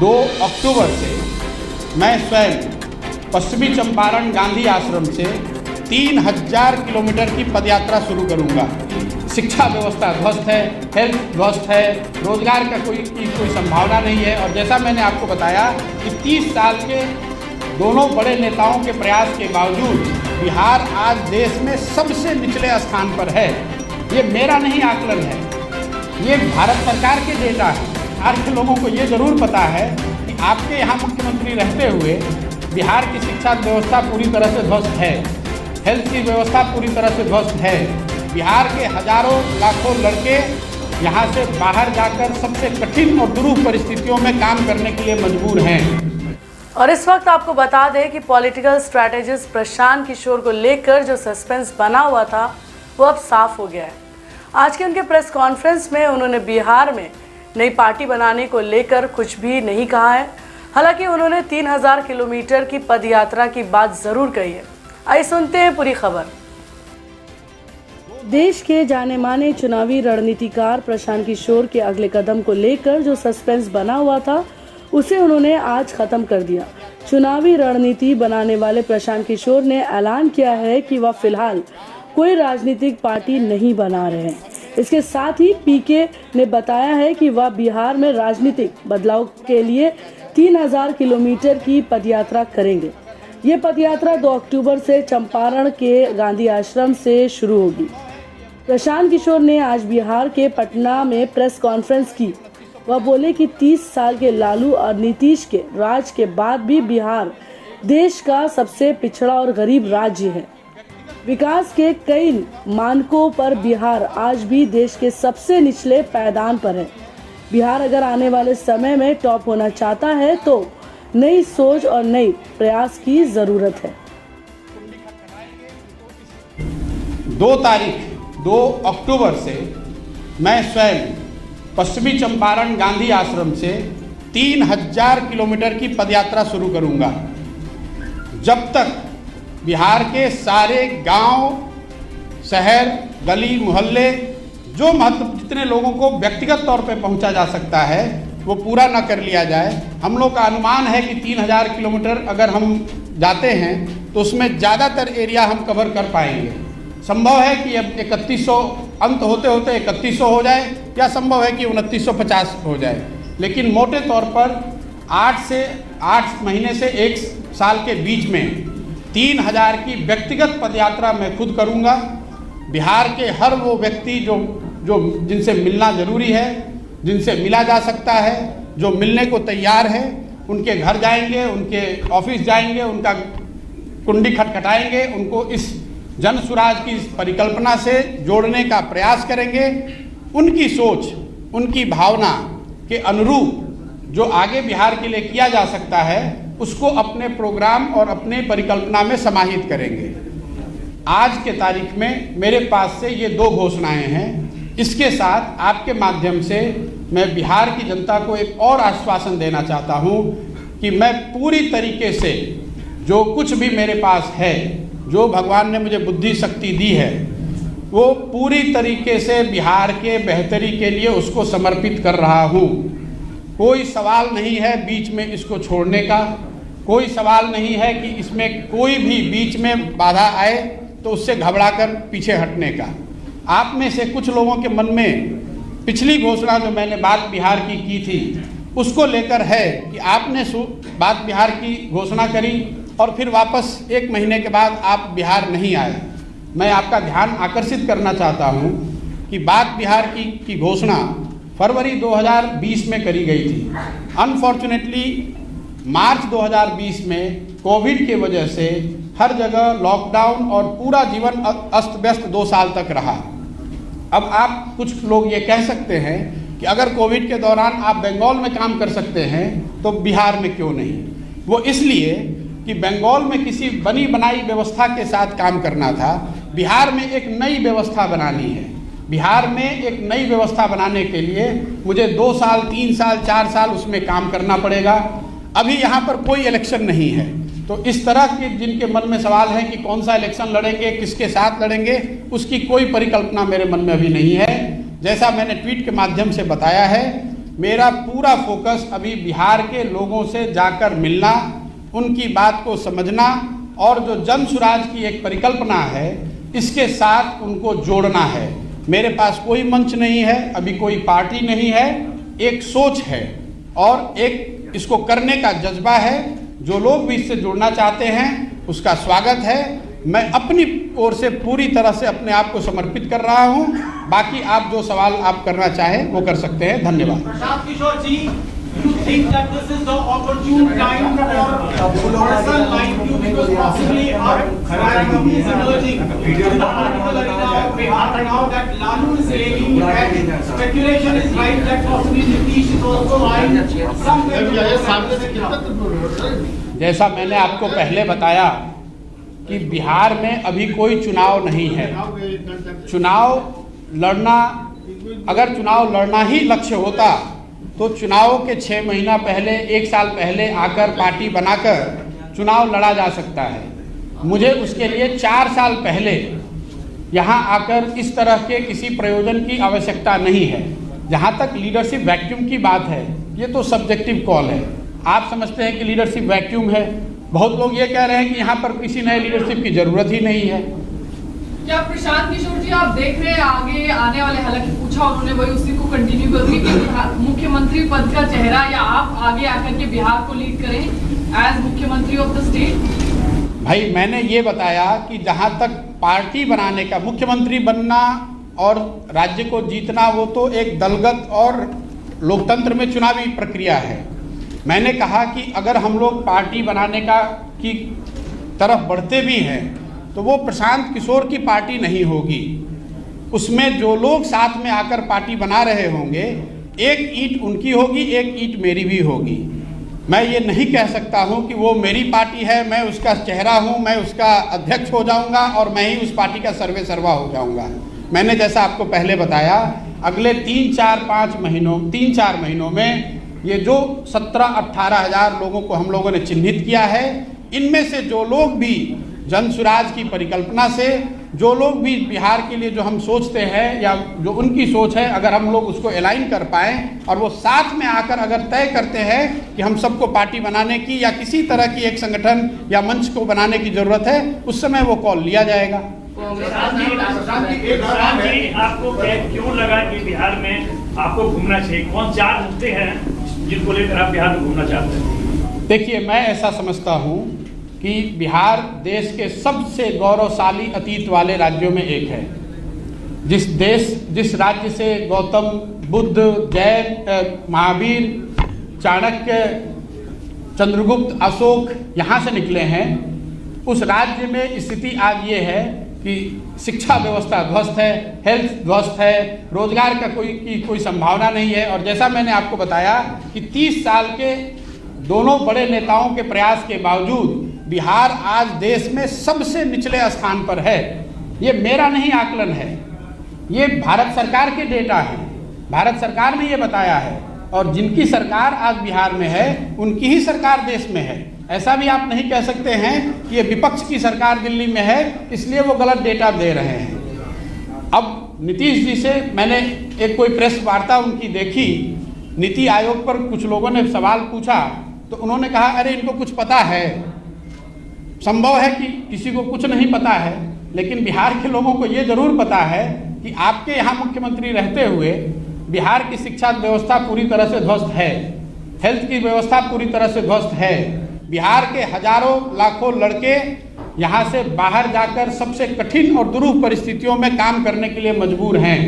2 अक्टूबर से मैं स्वयं पश्चिमी चंपारण गांधी आश्रम से 3000 किलोमीटर की पदयात्रा शुरू करूंगा। शिक्षा व्यवस्था ध्वस्त है, हेल्थ ध्वस्त है, रोजगार का कोई संभावना नहीं है। और जैसा मैंने आपको बताया कि 30 साल के दोनों बड़े नेताओं के प्रयास के बावजूद बिहार आज देश में सबसे निचले स्थान पर है। ये मेरा नहीं आकलन है, ये भारत सरकार के डेटा है। बिहार के लोगों को ये ज़रूर पता है कि आपके यहाँ मुख्यमंत्री रहते हुए बिहार की शिक्षा व्यवस्था पूरी तरह से ध्वस्त है, हेल्थ की व्यवस्था पूरी तरह से ध्वस्त है। बिहार के हजारों लाखों लड़के यहाँ से बाहर जाकर सबसे कठिन और दुरूह परिस्थितियों में काम करने के लिए मजबूर हैं। और इस वक्त आपको बता दें कि पॉलिटिकल स्ट्रैटेजिस्ट प्रशांत किशोर को लेकर जो सस्पेंस बना हुआ था वो अब साफ हो गया है। आज के उनके प्रेस कॉन्फ्रेंस में उन्होंने बिहार में नई पार्टी बनाने को लेकर कुछ भी नहीं कहा है। हालांकि उन्होंने 3000 किलोमीटर की पदयात्रा की बात जरूर कही है। आइए सुनते हैं पूरी खबर। देश के जाने माने चुनावी रणनीतिकार प्रशांत किशोर के अगले कदम को लेकर जो सस्पेंस बना हुआ था उसे उन्होंने आज खत्म कर दिया। चुनावी रणनीति बनाने वाले प्रशांत किशोर ने ऐलान किया है कि वह फिलहाल कोई राजनीतिक पार्टी नहीं बना रहे हैं। इसके साथ ही पीके ने बताया है कि वह बिहार में राजनीतिक बदलाव के लिए 3000 किलोमीटर की पदयात्रा करेंगे। ये पदयात्रा 2 अक्टूबर से चंपारण के गांधी आश्रम से शुरू होगी। प्रशांत किशोर ने आज बिहार के पटना में प्रेस कॉन्फ्रेंस की। वह बोले कि 30 साल के लालू और नीतीश के राज के बाद भी बिहार देश का सबसे पिछड़ा और गरीब राज्य है। विकास के कई मानकों पर बिहार आज भी देश के सबसे निचले पायदान पर है। बिहार अगर आने वाले समय में टॉप होना चाहता है तो नई सोच और नई प्रयास की जरूरत है। 2 अक्टूबर से मैं स्वयं पश्चिमी चंपारण गांधी आश्रम से 3000 किलोमीटर की पदयात्रा शुरू करूंगा। जब तक बिहार के सारे गांव, शहर, गली, मोहल्ले जो जितने लोगों को व्यक्तिगत तौर पे पहुंचा जा सकता है वो पूरा ना कर लिया जाए। हम लोग का अनुमान है कि 3000 किलोमीटर अगर हम जाते हैं तो उसमें ज़्यादातर एरिया हम कवर कर पाएंगे। संभव है कि अब 3100 अंत होते होते 3100 हो जाए या संभव है कि 2950 हो जाए, लेकिन मोटे तौर पर 8 महीने से 1 साल के बीच में 3000 की व्यक्तिगत पदयात्रा मैं खुद करूंगा। बिहार के हर वो व्यक्ति जो जिनसे मिलना ज़रूरी है, जिनसे मिला जा सकता है, जो मिलने को तैयार है, उनके घर जाएंगे, उनके ऑफिस जाएंगे, उनका कुंडी खटखटाएंगे, उनको इस जन सुराज की परिकल्पना से जोड़ने का प्रयास करेंगे। उनकी सोच, उनकी भावना के अनुरूप जो आगे बिहार के लिए किया जा सकता है उसको अपने प्रोग्राम और अपने परिकल्पना में समाहित करेंगे। आज के तारीख में मेरे पास से ये 2 घोषणाएं हैं। इसके साथ आपके माध्यम से मैं बिहार की जनता को एक और आश्वासन देना चाहता हूं कि मैं पूरी तरीके से जो कुछ भी मेरे पास है, जो भगवान ने मुझे बुद्धि शक्ति दी है, वो पूरी तरीके से बिहार के बेहतरी के लिए उसको समर्पित कर रहा हूँ। कोई सवाल नहीं है बीच में इसको छोड़ने का, कोई सवाल नहीं है कि इसमें कोई भी बीच में बाधा आए तो उससे घबराकर पीछे हटने का। आप में से कुछ लोगों के मन में पिछली घोषणा जो मैंने बात बिहार की थी उसको लेकर है कि आपने बात बिहार की घोषणा करी और फिर वापस 1 महीने के बाद आप बिहार नहीं आए। मैं आपका ध्यान आकर्षित करना चाहता हूं कि बात बिहार की घोषणा फरवरी 2020 में करी गई थी। अनफॉर्चुनेटली मार्च 2020 में कोविड की वजह से हर जगह लॉकडाउन और पूरा जीवन अस्त व्यस्त 2 साल तक रहा। अब आप कुछ लोग ये कह सकते हैं कि अगर कोविड के दौरान आप बंगाल में काम कर सकते हैं तो बिहार में क्यों नहीं। वो इसलिए कि बंगाल में किसी बनी बनाई व्यवस्था के साथ काम करना था, बिहार में एक नई व्यवस्था बनानी है। बिहार में एक नई व्यवस्था बनाने के लिए मुझे 2 साल, 3 साल, 4 साल उसमें काम करना पड़ेगा। अभी यहाँ पर कोई इलेक्शन नहीं है, तो इस तरह के जिनके मन में सवाल है कि कौन सा इलेक्शन लड़ेंगे, किसके साथ लड़ेंगे, उसकी कोई परिकल्पना मेरे मन में अभी नहीं है। जैसा मैंने ट्वीट के माध्यम से बताया है, मेरा पूरा फोकस अभी बिहार के लोगों से जाकर मिलना, उनकी बात को समझना और जो जन सुराज की एक परिकल्पना है इसके साथ उनको जोड़ना है। मेरे पास कोई मंच नहीं है, अभी कोई पार्टी नहीं है, एक सोच है और एक इसको करने का जज्बा है। जो लोग भी इससे जुड़ना चाहते हैं उसका स्वागत है। मैं अपनी ओर से पूरी तरह से अपने आप को समर्पित कर रहा हूं। बाकी आप जो सवाल आप करना चाहें वो कर सकते हैं। धन्यवाद। प्रशांत किशोर जी, you think that this is the opportune time for person like you because possibly our strategy is emerging in the political arena of Bihar now that Lalu is leaving and speculation is right that possibly Nitish is also lying somewhere. जैसा मैंने आपको पहले बताया कि बिहार में अभी कोई चुनाव नहीं है। चुनाव लड़ना, अगर चुनाव लड़ना ही लक्ष्य होता तो चुनाव के 6 महीना पहले, 1 साल पहले आकर पार्टी बनाकर चुनाव लड़ा जा सकता है। मुझे उसके लिए 4 साल पहले यहाँ आकर इस तरह के किसी प्रयोजन की आवश्यकता नहीं है। जहाँ तक लीडरशिप वैक्यूम की बात है, ये तो सब्जेक्टिव कॉल है। आप समझते हैं कि लीडरशिप वैक्यूम है, बहुत लोग ये कह रहे हैं कि यहाँ पर किसी नए लीडरशिप की जरूरत ही नहीं है। क्या प्रशांत किशोर जी आप देख रहे हैं आगे आने वाले, हालांकि पूछा उन्होंने वही उसी को कंटिन्यू करूंगी कि मुख्यमंत्री पद का चेहरा या आप आगे आकर के बिहार को लीड करें एज मुख्यमंत्री ऑफ द स्टेट? भाई मैंने ये बताया कि जहाँ तक पार्टी बनाने का, मुख्यमंत्री बनना और राज्य को जीतना वो तो एक दलगत और लोकतंत्र में चुनावी प्रक्रिया है। मैंने कहा कि अगर हम लोग पार्टी बनाने की तरफ बढ़ते भी हैं तो वो प्रशांत किशोर की पार्टी नहीं होगी। उसमें जो लोग साथ में आकर पार्टी बना रहे होंगे, एक ईंट उनकी होगी, एक ईंट मेरी भी होगी। मैं ये नहीं कह सकता हूँ कि वो मेरी पार्टी है, मैं उसका चेहरा हूँ, मैं उसका अध्यक्ष हो जाऊँगा और मैं ही उस पार्टी का सर्वे सर्वा हो जाऊँगा। मैंने जैसा आपको पहले बताया, अगले 3-4 महीनों में ये जो 17-18 हज़ार लोगों को हम लोगों ने चिन्हित किया है, इनमें से जो लोग भी जन सुराज की परिकल्पना से, जो लोग भी बिहार के लिए जो हम सोचते हैं या जो उनकी सोच है, अगर हम लोग उसको अलाइन कर पाएँ और वो साथ में आकर अगर तय करते हैं कि हम सबको पार्टी बनाने की या किसी तरह की एक संगठन या मंच को बनाने की ज़रूरत है, उस समय वो कॉल लिया जाएगा। आपको क्यों लगा कि बिहार में आपको घूमना चाहिए? कौन 4 मुद्दे हैं जिनको लेकर आप बिहार में घूमना चाहते हैं? देखिए, मैं ऐसा समझता हूँ कि बिहार देश के सबसे गौरवशाली अतीत वाले राज्यों में एक है। जिस राज्य से गौतम बुद्ध, जैन, महावीर, चाणक्य, चंद्रगुप्त, अशोक यहाँ से निकले हैं, उस राज्य में स्थिति आज ये है कि शिक्षा व्यवस्था ध्वस्त है, हेल्थ ध्वस्त है, रोजगार का कोई संभावना नहीं है। और जैसा मैंने आपको बताया कि 30 साल के दोनों बड़े नेताओं के प्रयास के बावजूद बिहार आज देश में सबसे निचले स्थान पर है। ये मेरा नहीं आकलन है, ये भारत सरकार के डेटा है। भारत सरकार ने ये बताया है और जिनकी सरकार आज बिहार में है उनकी ही सरकार देश में है। ऐसा भी आप नहीं कह सकते हैं कि ये विपक्ष की सरकार दिल्ली में है इसलिए वो गलत डेटा दे रहे हैं। अब नीतीश जी से मैंने एक कोई प्रेस वार्ता उनकी देखी, नीति आयोग पर कुछ लोगों ने सवाल पूछा तो उन्होंने कहा अरे इनको कुछ पता है। संभव है कि किसी को कुछ नहीं पता है, लेकिन बिहार के लोगों को ये जरूर पता है कि आपके यहाँ मुख्यमंत्री रहते हुए बिहार की शिक्षा व्यवस्था पूरी तरह से ध्वस्त है, हेल्थ की व्यवस्था पूरी तरह से ध्वस्त है। बिहार के हजारों लाखों लड़के यहाँ से बाहर जाकर सबसे कठिन और दुरूह परिस्थितियों में काम करने के लिए मजबूर हैं।